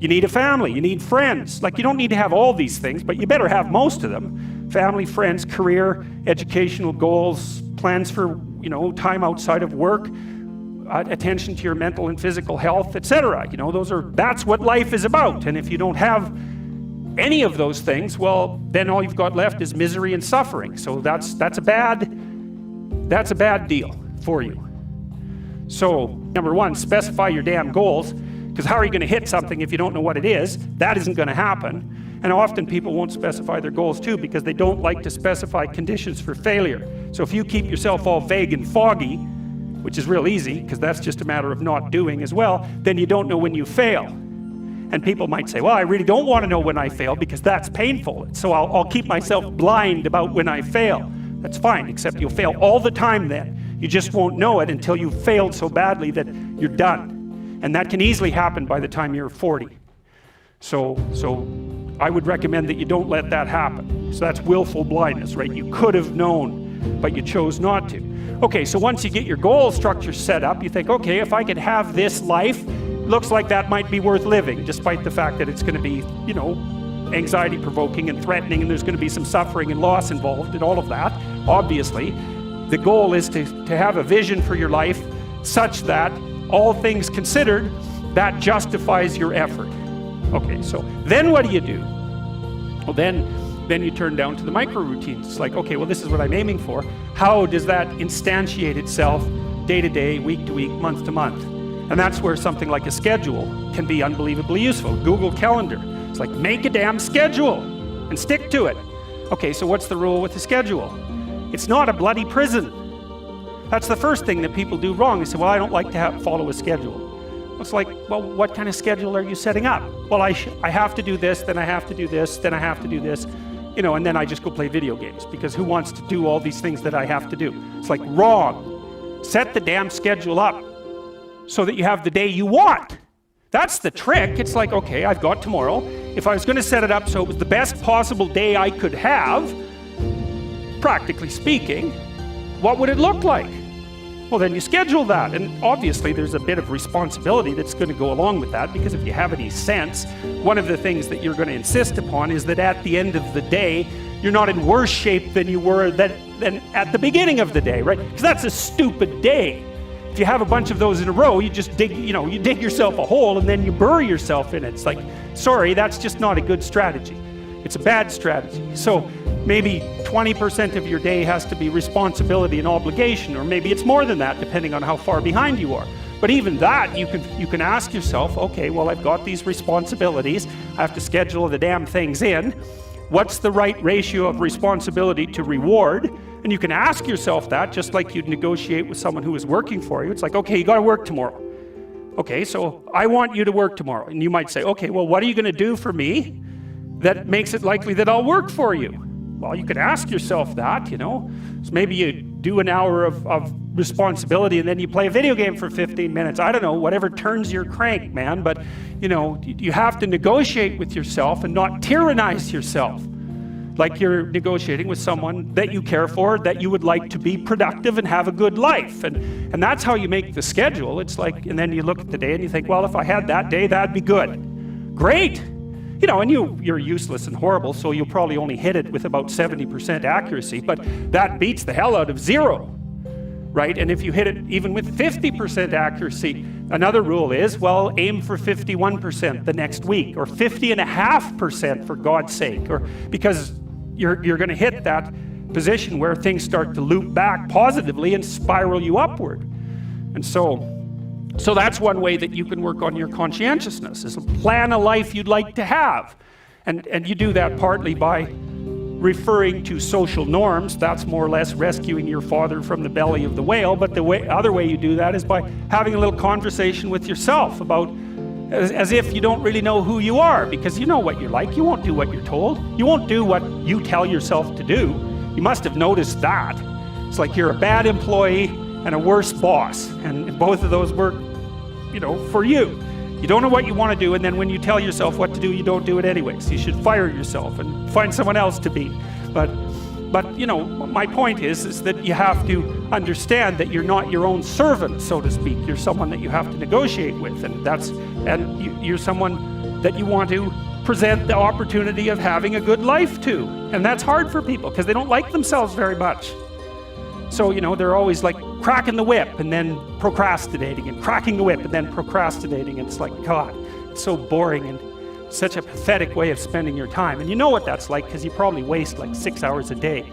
You need a family, you need friends. Like, you don't need to have all these things, but you better have most of them. Family, friends, career, educational goals, plans for, time outside of work, attention to your mental and physical health, etc. That's what life is about. And if you don't have any of those things, well, then all you've got left is misery and suffering. So that's a bad deal for you. So, number one, specify your damn goals, because how are you going to hit something if you don't know what it is? That isn't going to happen. And often people won't specify their goals too, because they don't like to specify conditions for failure. So if you keep yourself all vague and foggy, which is real easy, because that's just a matter of not doing as well, then you don't know when you fail. And people might say, well, I really don't want to know when I fail because that's painful. So I'll keep myself blind about when I fail. That's fine, except you'll fail all the time then. You just won't know it until you've failed so badly that you're done. And that can easily happen by the time you're 40. So I would recommend that you don't let that happen. So that's willful blindness, right? You could have known, but you chose not to. Okay, so once you get your goal structure set up, you think, okay, if I could have this life, looks like that might be worth living, despite the fact that it's going to be, anxiety provoking and threatening, and there's going to be some suffering and loss involved and all of that. Obviously, the goal is to have a vision for your life such that, all things considered, that justifies your effort. Okay, so then what do? Well, then you turn down to the micro routines. It's like, okay, well, this is what I'm aiming for. How does that instantiate itself day to day, week to week, month to month? And that's where something like a schedule can be unbelievably useful. Google Calendar. It's like, make a damn schedule and stick to it. Okay, so what's the rule with the schedule? It's not a bloody prison. That's the first thing that people do wrong. They say, well, I don't like to follow a schedule. It's like, well, what kind of schedule are you setting up? Well, I have to do this, then I have to do this, then I have to do this, and then I just go play video games, because who wants to do all these things that I have to do? It's like, wrong. Set the damn schedule up so that you have the day you want. That's the trick. It's like, okay, I've got tomorrow. If I was going to set it up so it was the best possible day I could have, practically speaking, what would it look like? Well, then you schedule that. And obviously there's a bit of responsibility that's going to go along with that, because if you have any sense, one of the things that you're going to insist upon is that at the end of the day, you're not in worse shape than you were than at the beginning of the day, right? Because that's a stupid day. If you have a bunch of those in a row, you just dig yourself a hole and then you bury yourself in it. It's like, sorry, that's just not a good strategy. It's a bad strategy. So maybe 20% of your day has to be responsibility and obligation, or maybe it's more than that, depending on how far behind you are. But even that, you can ask yourself, okay, well, I've got these responsibilities. I have to schedule the damn things in. What's the right ratio of responsibility to reward? And you can ask yourself that, just like you'd negotiate with someone who is working for you. It's like, okay, you got to work tomorrow. Okay, so I want you to work tomorrow. And you might say, okay, well, what are you going to do for me that makes it likely that I'll work for you? Well, you could ask yourself that, So maybe you do an hour of responsibility and then you play a video game for 15 minutes. I don't know, whatever turns your crank, man. But, you have to negotiate with yourself and not tyrannize yourself. Like you're negotiating with someone that you care for, that you would like to be productive and have a good life. And that's how you make the schedule. It's like, and then you look at the day and you think, well, if I had that day, that'd be good. Great. And you're useless and horrible, so you'll probably only hit it with about 70% accuracy, but that beats the hell out of 0, right? And if you hit it even with 50% accuracy, another rule is, well, aim for 51% the next week, or 50.5% for God's sake, or because you're going to hit that position where things start to loop back positively and spiral you upward. And so that's one way that you can work on your conscientiousness, is plan a life you'd like to have. And you do that partly by referring to social norms. That's more or less rescuing your father from the belly of the whale. But the other way you do that is by having a little conversation with yourself about, as if you don't really know who you are, because you know what you're like. You won't do what you're told. You won't do what you tell yourself to do. You must have noticed that. It's like you're a bad employee and a worse boss, and both of those work, for you. You don't know what you want to do, and then when you tell yourself what to do, you don't do it anyways. You should fire yourself and find someone else to be. But my point is that you have to understand that you're not your own servant, so to speak. You're someone that you have to negotiate with, and you're someone that you want to present the opportunity of having a good life to. And that's hard for people because they don't like themselves very much. So, you know, they're always like cracking the whip and then procrastinating, and cracking the whip and then procrastinating. And it's like, God, it's so boring and such a pathetic way of spending your time. And you know what that's like because you probably waste like 6 hours a day